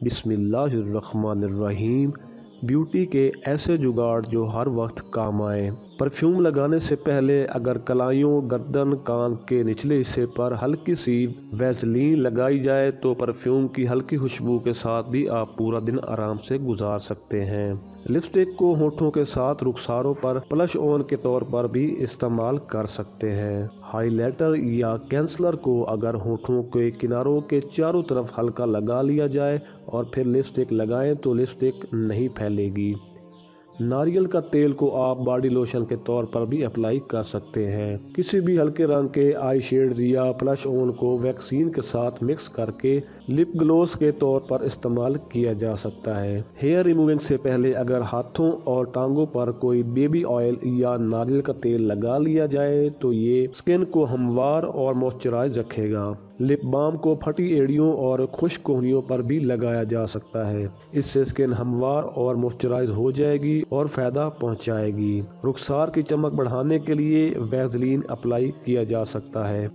बिस्मिल्लाहिर्रहमानिर्रहीम। ब्यूटी के ऐसे जुगाड़ जो हर वक्त काम आए। परफ्यूम लगाने से पहले अगर कलाइयों, गर्दन, कान के निचले हिस्से पर हल्की सी वैसलीन लगाई जाए तो परफ्यूम की हल्की खुशबू के साथ भी आप पूरा दिन आराम से गुजार सकते हैं। लिपस्टिक को होठों के साथ रुखसारों पर प्लश ऑन के तौर पर भी इस्तेमाल कर सकते हैं। हाइलाइटर या कैंसलर को अगर होठों के किनारों के चारों तरफ हल्का लगा लिया जाए और फिर लिपस्टिक लगाएं तो लिपस्टिक नहीं फैलेगी। नारियल का तेल को आप बॉडी लोशन के तौर पर भी अप्लाई कर सकते हैं। किसी भी हल्के रंग के आई शेड्स या प्लश ऑन को वैक्सीन के साथ मिक्स करके लिप ग्लोस के तौर पर इस्तेमाल किया जा सकता है। हेयर रिमूविंग से पहले अगर हाथों और टांगों पर कोई बेबी ऑयल या नारियल का तेल लगा लिया जाए तो ये स्किन को हमवार और मॉइस्चराइज रखेगा। लिप बाम को फटी एड़ियों और खुश्क कोहनियों पर भी लगाया जा सकता है। इससे स्किन हमवार और मॉइस्चराइज हो जाएगी और फायदा पहुंचाएगी। रुखसार की चमक बढ़ाने के लिए वैसलीन अप्लाई किया जा सकता है।